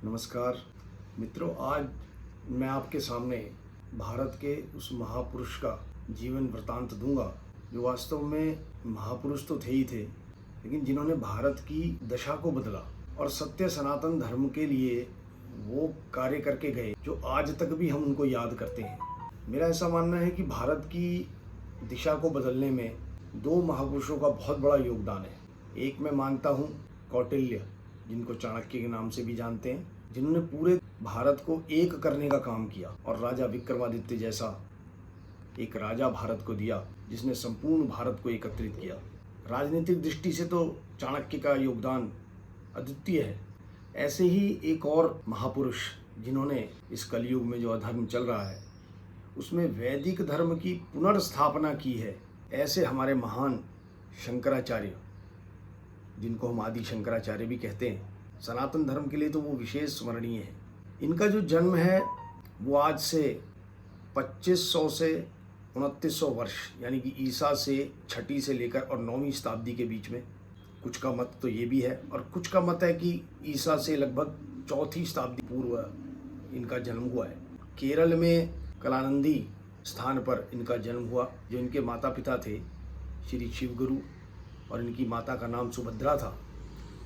नमस्कार मित्रों, आज मैं आपके सामने भारत के उस महापुरुष का जीवन वृतांत दूंगा जो वास्तव में महापुरुष तो थे ही थे, लेकिन जिन्होंने भारत की दशा को बदला और सत्य सनातन धर्म के लिए वो कार्य करके गए जो आज तक भी हम उनको याद करते हैं। मेरा ऐसा मानना है कि भारत की दिशा को बदलने में दो महापुरुषों का बहुत बड़ा योगदान है। एक मैं मानता हूँ कौटिल्य, जिनको चाणक्य के नाम से भी जानते हैं, जिन्होंने पूरे भारत को एक करने का काम किया और राजा विक्रमादित्य जैसा एक राजा भारत को दिया जिसने संपूर्ण भारत को एकत्रित किया। राजनीतिक दृष्टि से तो चाणक्य का योगदान अद्वितीय है। ऐसे ही एक और महापुरुष जिन्होंने इस कलयुग में जो अधर्म चल रहा है उसमें वैदिक धर्म की पुनर्स्थापना की है, ऐसे हमारे महान शंकराचार्य, जिनको हम आदि शंकराचार्य भी कहते हैं, सनातन धर्म के लिए तो वो विशेष स्मरणीय है। इनका जो जन्म है वो आज से 2500 से 2900 वर्ष यानी कि ईसा से 6वीं से लेकर और 9वीं शताब्दी के बीच में। कुछ का मत तो ये भी है और कुछ का मत है कि ईसा से लगभग 4वीं शताब्दी पूर्व इनका जन्म हुआ है। केरल में कलानंदी स्थान पर इनका जन्म हुआ। जो इनके माता पिता थे श्री शिवगुरु और इनकी माता का नाम सुभद्रा था।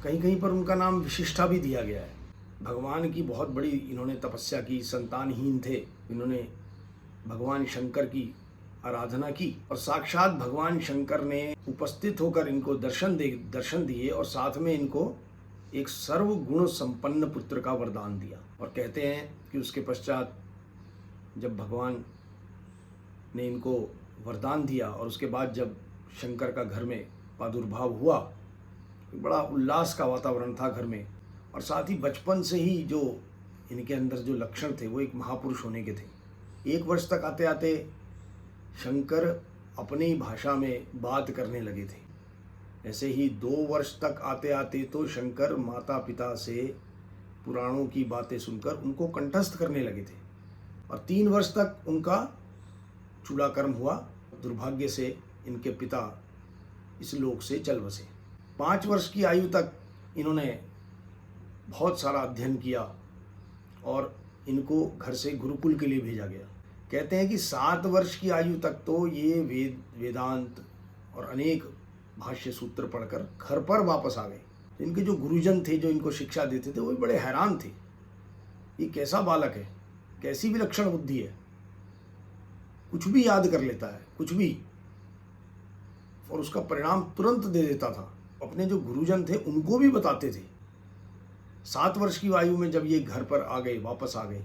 कहीं कहीं पर उनका नाम विशिष्टा भी दिया गया है। भगवान की बहुत बड़ी इन्होंने तपस्या की, संतानहीन थे, इन्होंने भगवान शंकर की आराधना की और साक्षात भगवान शंकर ने उपस्थित होकर इनको दर्शन दिए और साथ में इनको एक सर्वगुण संपन्न पुत्र का वरदान दिया। और कहते हैं कि उसके पश्चात जब भगवान ने इनको वरदान दिया और उसके बाद जब शंकर का घर में प्रादुर्भाव हुआ, बड़ा उल्लास का वातावरण था घर में। और साथ ही बचपन से ही जो इनके अंदर जो लक्षण थे वो एक महापुरुष होने के थे। 1 वर्ष तक आते आते शंकर अपनी ही भाषा में बात करने लगे थे। ऐसे ही 2 वर्ष तक आते आते तो शंकर माता पिता से पुराणों की बातें सुनकर उनको कंठस्थ करने लगे थे। और 3 वर्ष तक उनका चूड़ाकर्म हुआ। दुर्भाग्य से इनके पिता इस लोक से चल बसे। 5 वर्ष की आयु तक इन्होंने बहुत सारा अध्ययन किया और इनको घर से गुरुकुल के लिए भेजा गया। कहते हैं कि 7 वर्ष की आयु तक तो ये वेदांत और अनेक भाष्य सूत्र पढ़कर घर पर वापस आ गए। इनके जो गुरुजन थे जो इनको शिक्षा देते थे वो भी बड़े हैरान थे, ये कैसा बालक है, कैसी विलक्षण बुद्धि है, कुछ भी याद कर लेता है, कुछ भी, और उसका परिणाम तुरंत दे देता था। अपने जो गुरुजन थे उनको भी बताते थे। 7 वर्ष की आयु में जब ये घर पर आ गए, वापस आ गए,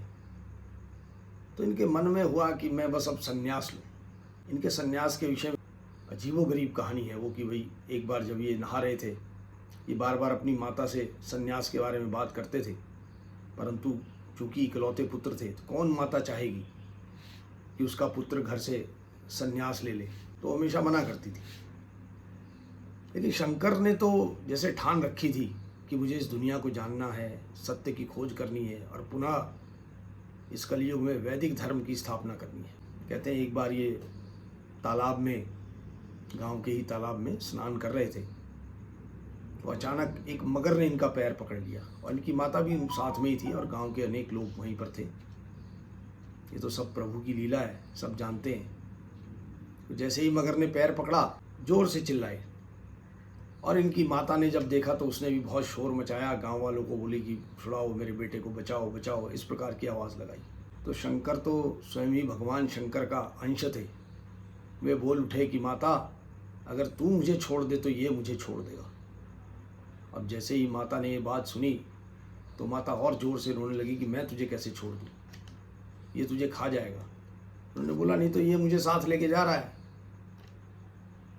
तो इनके मन में हुआ कि मैं बस अब संन्यास लूँ। इनके संन्यास के विषय में अजीबोगरीब कहानी है वो कि भाई एक बार जब ये नहा रहे थे, ये बार बार अपनी माता से संन्यास के बारे में बात करते थे, परंतु चूँकि इकलौते पुत्र थे तो कौन माता चाहेगी कि उसका पुत्र घर से संन्यास ले ले, तो हमेशा मना करती थी। लेकिन शंकर ने तो जैसे ठान रखी थी कि मुझे इस दुनिया को जानना है, सत्य की खोज करनी है और पुनः इस कलयुग में वैदिक धर्म की स्थापना करनी है। कहते हैं एक बार ये तालाब में, गांव के ही तालाब में स्नान कर रहे थे तो अचानक एक मगर ने इनका पैर पकड़ लिया और इनकी माता भी साथ में ही थी और गांव के अनेक लोग वहीं पर थे। ये तो सब प्रभु की लीला है, सब जानते हैं। तो जैसे ही मगर ने पैर पकड़ा, जोर से चिल्लाए और इनकी माता ने जब देखा तो उसने भी बहुत शोर मचाया, गांव वालों को बोली कि छुड़ाओ मेरे बेटे को, बचाओ बचाओ, इस प्रकार की आवाज़ लगाई। तो शंकर तो स्वयं ही भगवान शंकर का अंश थे। वे बोल उठे कि माता, अगर तू मुझे छोड़ दे तो ये मुझे छोड़ देगा। अब जैसे ही माता ने ये बात सुनी तो माता और ज़ोर से रोने लगी कि मैं तुझे कैसे छोड़ दूँ, ये तुझे खा जाएगा। उन्होंने बोला नहीं तो ये मुझे साथ लेके जा रहा है,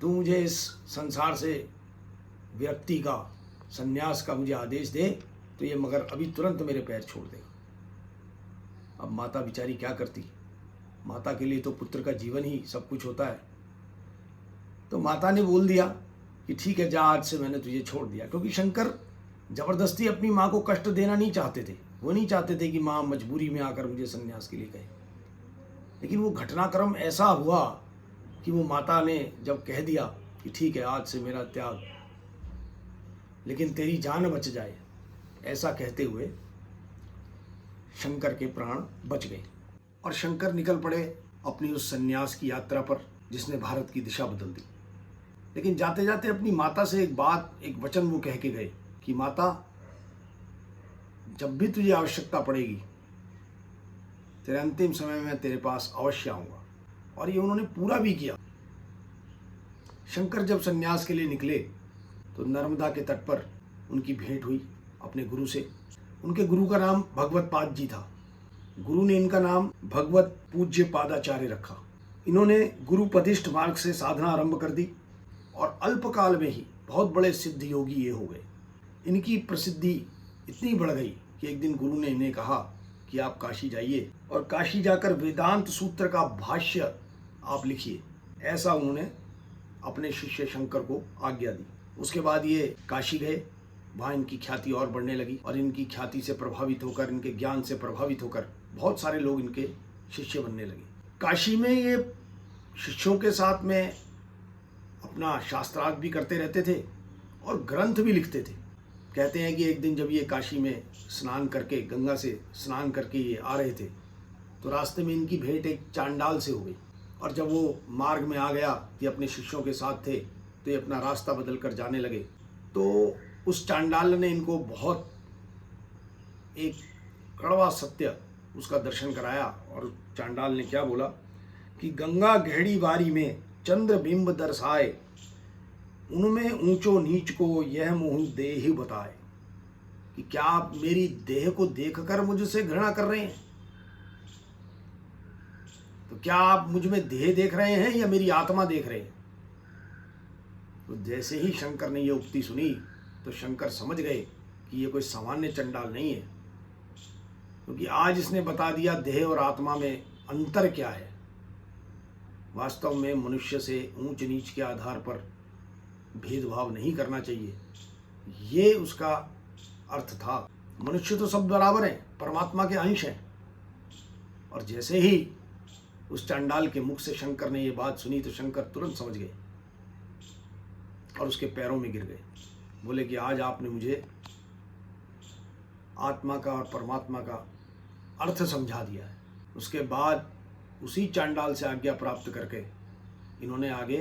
तू मुझे इस संसार से विरक्ति का, संन्यास का मुझे आदेश दे तो ये मगर अभी तुरंत मेरे पैर छोड़ देगा। अब माता बेचारी क्या करती, माता के लिए तो पुत्र का जीवन ही सब कुछ होता है। तो माता ने बोल दिया कि ठीक है जा, आज से मैंने तुझे छोड़ दिया। क्योंकि शंकर जबरदस्ती अपनी माँ को कष्ट देना नहीं चाहते थे। वो नहीं चाहते थे कि माँ मजबूरी में आकर मुझे संन्यास के लिए कहे। लेकिन वो घटनाक्रम ऐसा हुआ कि वो माता ने जब कह दिया कि ठीक है आज से मेरा त्याग, लेकिन तेरी जान बच जाए, ऐसा कहते हुए शंकर के प्राण बच गए और शंकर निकल पड़े अपनी उस सन्यास की यात्रा पर जिसने भारत की दिशा बदल दी। लेकिन जाते जाते अपनी माता से एक वचन वो कह के गए कि माता, जब भी तुझे आवश्यकता पड़ेगी तेरे अंतिम समय में तेरे पास अवश्य आऊँगा। और ये उन्होंने पूरा भी किया। शंकर जब सन्यास के लिए निकले तो नर्मदा के तट पर उनकी भेंट हुई अपने गुरु से। उनके गुरु का नाम भगवत पाद जी था। गुरु ने इनका नाम भगवत पूज्य पादाचार्य रखा। इन्होंने गुरुपदिष्ठ मार्ग से साधना आरंभ कर दी और अल्पकाल में ही बहुत बड़े सिद्ध योगी ये हो गए। इनकी प्रसिद्धि इतनी बढ़ गई कि एक दिन गुरु ने इन्हें कहा कि आप काशी जाइए और काशी जाकर वेदांत सूत्र का भाष्य आप लिखिए। ऐसा उन्होंने अपने शिष्य शंकर को आज्ञा दी। उसके बाद ये काशी गए। वहाँ इनकी ख्याति और बढ़ने लगी और इनकी ख्याति से प्रभावित होकर, इनके ज्ञान से प्रभावित होकर बहुत सारे लोग इनके शिष्य बनने लगे। काशी में ये शिष्यों के साथ में अपना शास्त्रार्थ भी करते रहते थे और ग्रंथ भी लिखते थे। कहते हैं कि एक दिन जब ये काशी में स्नान करके, गंगा से स्नान करके ये आ रहे थे तो रास्ते में इनकी भेंट एक चांडाल से हो गई। और जब वो मार्ग में आ गया, ये अपने शिष्यों के साथ थे, तो ये अपना रास्ता बदल कर जाने लगे। तो उस चांडाल ने इनको बहुत एक कड़वा सत्य उसका दर्शन कराया। और चांडाल ने क्या बोला कि गंगा गहरी बारी में चंद्र बिंब दर्शाए, उनमें ऊंचो नीच को यह मुँह देह बताए। कि क्या आप मेरी देह को देखकर मुझसे घृणा कर रहे हैं? तो क्या आप मुझ में देह देख रहे हैं या मेरी आत्मा देख रहे हैं? तो जैसे ही शंकर ने ये उक्ति सुनी तो शंकर समझ गए कि ये कोई सामान्य चंडाल नहीं है, क्योंकि आज इसने बता दिया देह और आत्मा में अंतर क्या है। वास्तव में मनुष्य से ऊंच नीच के आधार पर भेदभाव नहीं करना चाहिए, ये उसका अर्थ था। मनुष्य तो सब बराबर हैं, परमात्मा के अंश हैं। और जैसे ही उस चांडाल के मुख से शंकर ने ये बात सुनी तो शंकर तुरंत समझ गए और उसके पैरों में गिर गए। बोले कि आज आपने मुझे आत्मा का और परमात्मा का अर्थ समझा दिया है। उसके बाद उसी चांडाल से आज्ञा प्राप्त करके इन्होंने आगे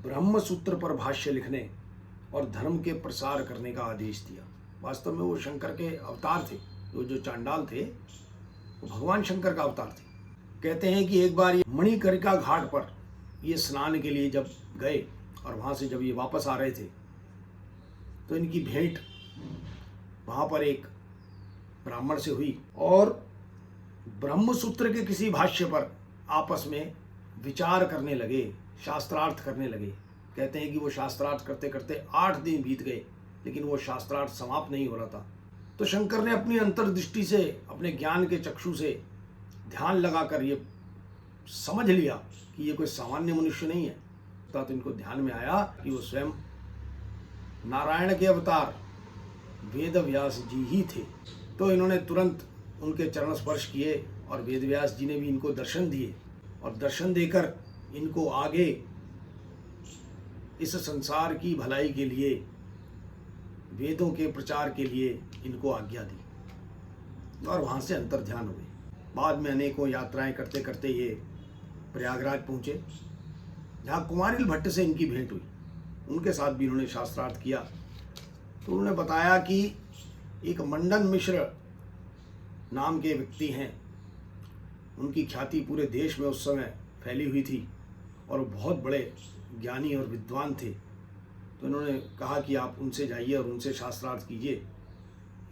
ब्रह्म सूत्र पर भाष्य लिखने और धर्म के प्रसार करने का आदेश दिया। वास्तव में वो शंकर के अवतार थे। जो चांडाल थे वो भगवान शंकर का अवतार थे। कहते हैं कि एक बार ये मणिकर्णिका घाट पर ये स्नान के लिए जब गए और वहाँ से जब ये वापस आ रहे थे तो इनकी भेंट वहाँ पर एक ब्राह्मण से हुई और ब्रह्म सूत्र के किसी भाष्य पर आपस में विचार करने लगे, शास्त्रार्थ करने लगे। कहते हैं कि वो शास्त्रार्थ करते करते 8 दिन बीत गए, लेकिन वो शास्त्रार्थ समाप्त नहीं हो रहा था। तो शंकर ने अपनी अंतर्दृष्टि से, अपने ज्ञान के चक्षु से ध्यान लगाकर ये समझ लिया कि ये कोई सामान्य मनुष्य नहीं है। तो इनको ध्यान में आया कि वो स्वयं नारायण के अवतार वेद व्यास जी ही थे। तो इन्होंने तुरंत उनके चरण स्पर्श किए और वेद व्यास जी ने भी इनको दर्शन दिए और दर्शन देकर इनको आगे इस संसार की भलाई के लिए, वेदों के प्रचार के लिए इनको आज्ञा दी और वहाँ से अंतर्ध्यान हुए। बाद में अनेकों यात्राएं करते करते ये प्रयागराज पहुँचे, जहाँ कुमारिल भट्ट से इनकी भेंट हुई। उनके साथ भी इन्होंने शास्त्रार्थ किया। तो उन्होंने बताया कि एक मंडन मिश्र नाम के व्यक्ति हैं, उनकी ख्याति पूरे देश में उस समय फैली हुई थी और वो बहुत बड़े ज्ञानी और विद्वान थे। तो इन्होंने कहा कि आप उनसे जाइए और उनसे शास्त्रार्थ कीजिए।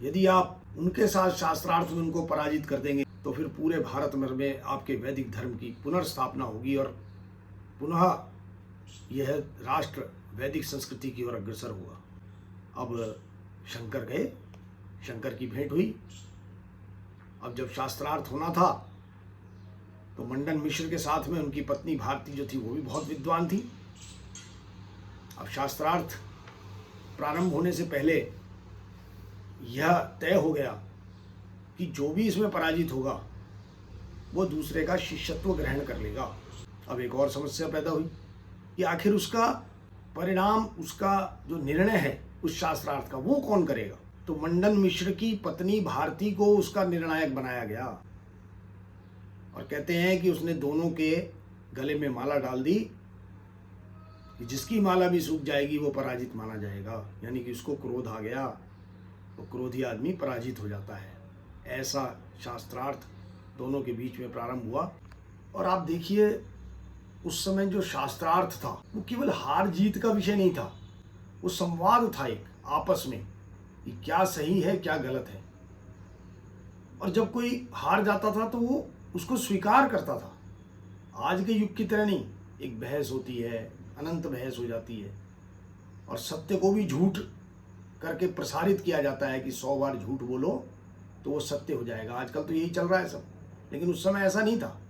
यदि आप उनके साथ शास्त्रार्थ में उनको पराजित कर देंगे तो फिर पूरे भारत में आपके वैदिक धर्म की पुनर्स्थापना होगी और पुनः यह राष्ट्र वैदिक संस्कृति की ओर अग्रसर हुआ। अब शंकर गए, शंकर की भेंट हुई। अब जब शास्त्रार्थ होना था तो मंडन मिश्र के साथ में उनकी पत्नी भारती जो थी वो भी बहुत विद्वान थी। अब शास्त्रार्थ प्रारंभ होने से पहले यह तय हो गया कि जो भी इसमें पराजित होगा वो दूसरे का शिष्यत्व ग्रहण कर लेगा। अब एक और समस्या पैदा हुई कि आखिर उसका परिणाम, उसका जो निर्णय है उस शास्त्रार्थ का, वो कौन करेगा। तो मंडन मिश्र की पत्नी भारती को उसका निर्णायक बनाया गया और कहते हैं कि उसने दोनों के गले में माला डाल दी कि जिसकी माला भी सूख जाएगी वो पराजित माना जाएगा, यानी कि उसको क्रोध आ गया तो क्रोधी आदमी पराजित हो जाता है। ऐसा शास्त्रार्थ दोनों के बीच में प्रारंभ हुआ। और आप देखिए उस समय जो शास्त्रार्थ था वो केवल हार जीत का विषय नहीं था, वो संवाद था एक आपस में कि क्या सही है क्या गलत है। और जब कोई हार जाता था तो वो उसको स्वीकार करता था। आज के युग की तरह नहीं, एक बहस होती है, अनंत बहस हो जाती है और सत्य को भी झूठ करके प्रसारित किया जाता है कि 100 बार झूठ बोलो तो वो सत्य हो जाएगा। आजकल तो यही चल रहा है सब, लेकिन उस समय ऐसा नहीं था।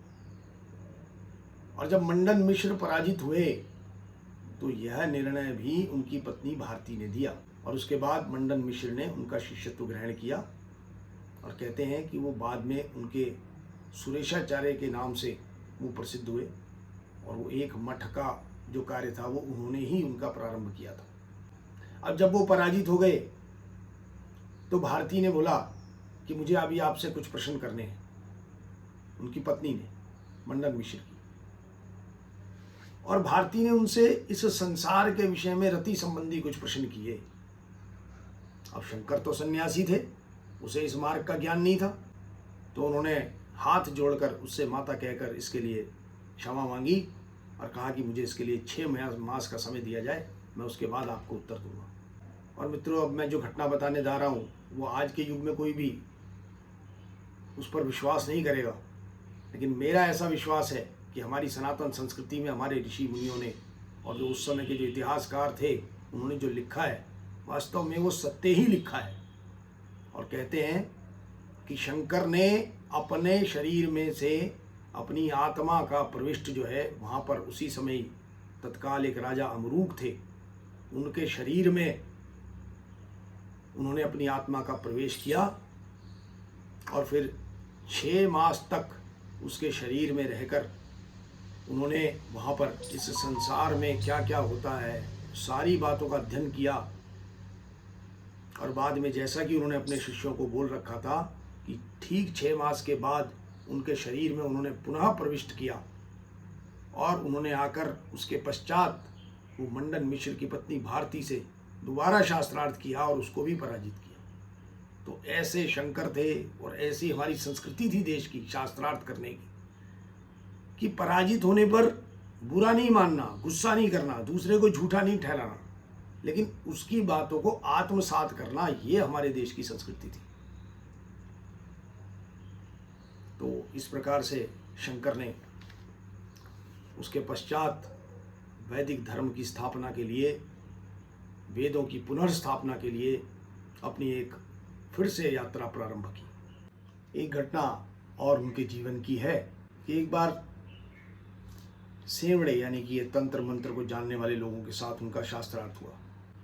और जब मंडन मिश्र पराजित हुए तो यह निर्णय भी उनकी पत्नी भारती ने दिया और उसके बाद मंडन मिश्र ने उनका शिष्यत्व ग्रहण किया। और कहते हैं कि वो बाद में उनके सुरेशाचार्य के नाम से वो प्रसिद्ध हुए और वो एक मठ का जो कार्य था वो उन्होंने ही उनका प्रारंभ किया था। अब जब वो पराजित हो गए तो भारती ने बोला कि मुझे अभी आपसे कुछ प्रश्न करने हैं, उनकी पत्नी ने, मंडन मिश्र की। और भारती ने उनसे इस संसार के विषय में रति संबंधी कुछ प्रश्न किए। अब शंकर तो सन्यासी थे, उसे इस मार्ग का ज्ञान नहीं था, तो उन्होंने हाथ जोड़कर उससे माता कहकर इसके लिए क्षमा मांगी और कहा कि मुझे इसके लिए 6 मास का समय दिया जाए, मैं उसके बाद आपको उत्तर दूंगा। और मित्रों, अब मैं जो घटना बताने जा रहा हूँ वो आज के युग में कोई भी उस पर विश्वास नहीं करेगा, लेकिन मेरा ऐसा विश्वास है कि हमारी सनातन संस्कृति में हमारे ऋषि मुनियों ने और जो उस समय के जो इतिहासकार थे उन्होंने जो लिखा है वास्तव में वो सत्य ही लिखा है। और कहते हैं कि शंकर ने अपने शरीर में से अपनी आत्मा का प्रविष्ट जो है वहाँ पर उसी समय तत्काल एक राजा अमरूक थे, उनके शरीर में उन्होंने अपनी आत्मा का प्रवेश किया और फिर 6 मास तक उसके शरीर में रहकर उन्होंने वहाँ पर इस संसार में क्या क्या होता है सारी बातों का अध्ययन किया। और बाद में जैसा कि उन्होंने अपने शिष्यों को बोल रखा था कि ठीक 6 मास के बाद उनके शरीर में उन्होंने पुनः प्रविष्ट किया और उन्होंने आकर उसके पश्चात वो मंडन मिश्र की पत्नी भारती से दोबारा शास्त्रार्थ किया और उसको भी पराजित किया। तो ऐसे शंकर थे और ऐसी हमारी संस्कृति थी देश की शास्त्रार्थ करने की कि पराजित होने पर बुरा नहीं मानना, गुस्सा नहीं करना, दूसरे को झूठा नहीं ठहराना, लेकिन उसकी बातों को आत्मसात करना, ये हमारे देश की संस्कृति थी। तो इस प्रकार से शंकर ने उसके पश्चात वैदिक धर्म की स्थापना के लिए, वेदों की पुनर्स्थापना के लिए अपनी एक फिर से यात्रा प्रारंभ की। एक घटना और उनके जीवन की है कि एक बार सेवड़े यानी कि ये तंत्र मंत्र को जानने वाले लोगों के साथ उनका शास्त्रार्थ हुआ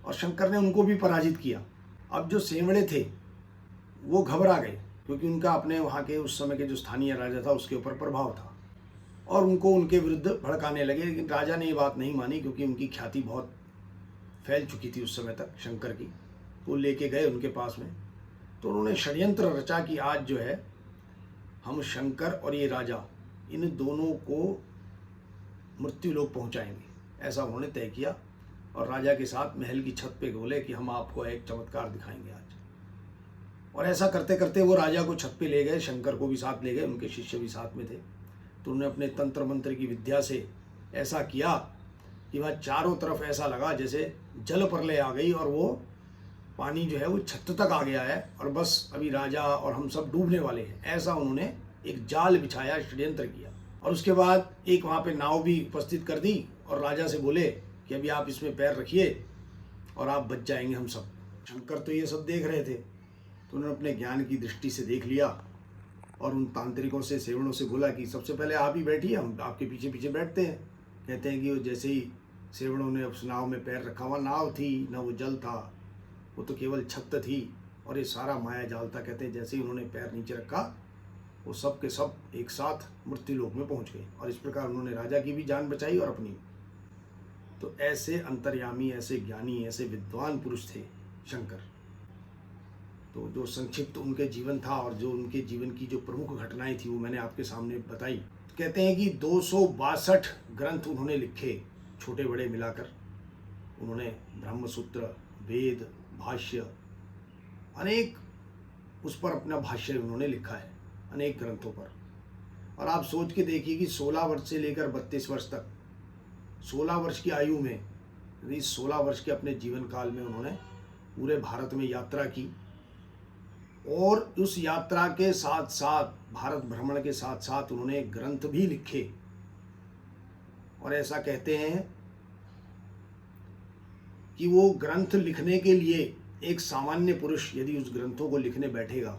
और शंकर ने उनको भी पराजित किया। अब जो सेवड़े थे वो घबरा गए क्योंकि उनका अपने वहाँ के उस समय के जो स्थानीय राजा था उसके ऊपर प्रभाव था और उनको उनके विरुद्ध भड़काने लगे। लेकिन राजा ने ये बात नहीं मानी क्योंकि उनकी ख्याति बहुत फैल चुकी थी उस समय तक शंकर की। तो लेके गए उनके पास में, तो उन्होंने षड्यंत्र रचा कि आज जो है हम शंकर और ये राजा इन दोनों को मृत्यु लोक पहुंचाएंगे, ऐसा उन्होंने तय किया। और राजा के साथ महल की छत पे बोले कि हम आपको एक चमत्कार दिखाएंगे आज। और ऐसा करते करते वो राजा को छत पे ले गए, शंकर को भी साथ ले गए, उनके शिष्य भी साथ में थे। तो उन्होंने अपने तंत्र मंत्र की विद्या से ऐसा किया कि वह चारों तरफ ऐसा लगा जैसे जल प्रलय आ गई और वो पानी जो है वो छत तक आ गया है और बस अभी राजा और हम सब डूबने वाले हैं। ऐसा उन्होंने एक जाल बिछाया, षड्यंत्र किया। और उसके बाद एक वहाँ पे नाव भी उपस्थित कर दी और राजा से बोले कि अभी आप इसमें पैर रखिए और आप बच जाएंगे हम सब। शंकर तो ये सब देख रहे थे, तो उन्होंने अपने ज्ञान की दृष्टि से देख लिया और उन तांत्रिकों से, सेवड़ों से बोला कि सबसे पहले आप ही बैठिए, हम आपके पीछे पीछे बैठते हैं। कहते हैं कि वो जैसे ही सेवड़ों ने उस नाव में पैर रखा, हुआ नाव थी ना, वो जल था, वो तो केवल छत थी और ये सारा माया जाल था। कहते हैं जैसे ही उन्होंने पैर नीचे रखा वो सब के सब एक साथ मृत्यु लोक में पहुंच गए और इस प्रकार उन्होंने राजा की भी जान बचाई और अपनी। तो ऐसे अंतर्यामी, ऐसे ज्ञानी, ऐसे विद्वान पुरुष थे शंकर। तो जो संक्षिप्त उनके जीवन था और जो उनके जीवन की जो प्रमुख घटनाएं थी वो मैंने आपके सामने बताई। कहते हैं कि 262 ग्रंथ उन्होंने लिखे, छोटे बड़े मिलाकर। उन्होंने ब्रह्मसूत्र, वेद, भाष्य, अनेक उस पर अपना भाष्य उन्होंने लिखा है, अनेक ग्रंथों पर। और आप सोच के देखिए कि 16 वर्ष से लेकर 32 वर्ष तक, 16 वर्ष की आयु में, इस 16 वर्ष के अपने जीवन काल में उन्होंने पूरे भारत में यात्रा की। और उस यात्रा के साथ साथ, भारत भ्रमण के साथ साथ उन्होंने ग्रंथ भी लिखे। और ऐसा कहते हैं कि वो ग्रंथ लिखने के लिए एक सामान्य पुरुष यदि उस ग्रंथों को लिखने बैठेगा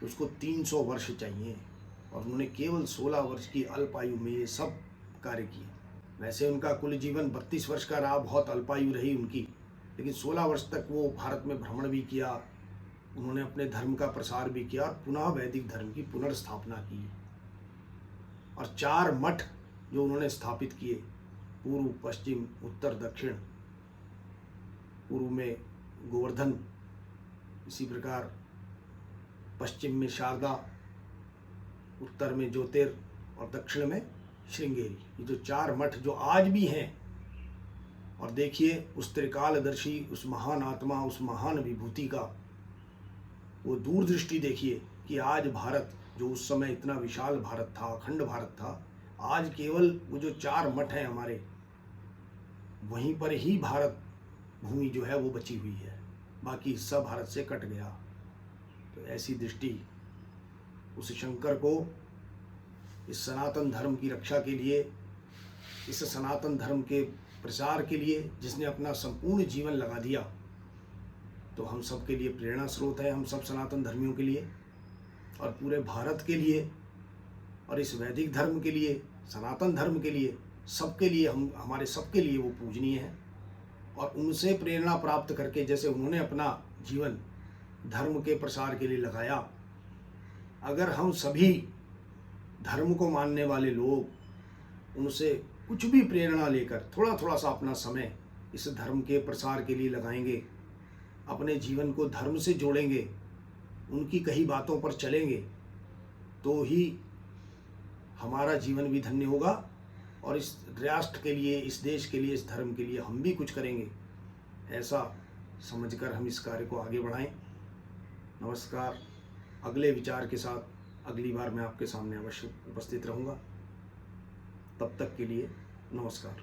तो उसको 300 वर्ष चाहिए, और उन्होंने केवल 16 वर्ष की अल्पायु में ये सब कार्य किए। वैसे उनका कुल जीवन 32 वर्ष का रहा, बहुत अल्पायु रही उनकी, लेकिन 16 वर्ष तक वो भारत में भ्रमण भी किया, उन्होंने अपने धर्म का प्रसार भी किया और पुनः वैदिक धर्म की पुनर्स्थापना की। और 4 मठ जो उन्होंने स्थापित किए, पूर्व, पश्चिम, उत्तर, दक्षिण। पूर्व में गोवर्धन, इसी प्रकार पश्चिम में शारदा, उत्तर में ज्योतिर और दक्षिण में श्रृंगेरी। ये जो 4 मठ जो आज भी हैं। और देखिए उस त्रिकालदर्शी, उस महान आत्मा, उस महान विभूति का वो दूरदृष्टि देखिए कि आज भारत, जो उस समय इतना विशाल भारत था, अखंड भारत था, आज केवल वो जो 4 मठ हैं हमारे, वहीं पर ही भारत भूमि जो है वो बची हुई है, बाकी हिस्सा भारत से कट गया। तो ऐसी दृष्टि उस शंकर को इस सनातन धर्म की रक्षा के लिए, इस सनातन धर्म के प्रचार के लिए जिसने अपना संपूर्ण जीवन लगा दिया, तो हम सब के लिए प्रेरणा स्रोत है, हम सब सनातन धर्मियों के लिए और पूरे भारत के लिए और इस वैदिक धर्म के लिए, सनातन धर्म के लिए, सबके लिए, हम हमारे सबके लिए वो पूजनीय है। और उनसे प्रेरणा प्राप्त करके, जैसे उन्होंने अपना जीवन धर्म के प्रसार के लिए लगाया, अगर हम सभी धर्म को मानने वाले लोग उनसे कुछ भी प्रेरणा लेकर थोड़ा थोड़ा सा अपना समय इस धर्म के प्रसार के लिए लगाएंगे, अपने जीवन को धर्म से जोड़ेंगे, उनकी कही बातों पर चलेंगे, तो ही हमारा जीवन भी धन्य होगा और इस राष्ट्र के लिए, इस देश के लिए, इस धर्म के लिए हम भी कुछ करेंगे। ऐसा समझकर हम इस कार्य को आगे बढ़ाएं। नमस्कार। अगले विचार के साथ अगली बार मैं आपके सामने अवश्य उपस्थित रहूँगा। तब तक के लिए नमस्कार।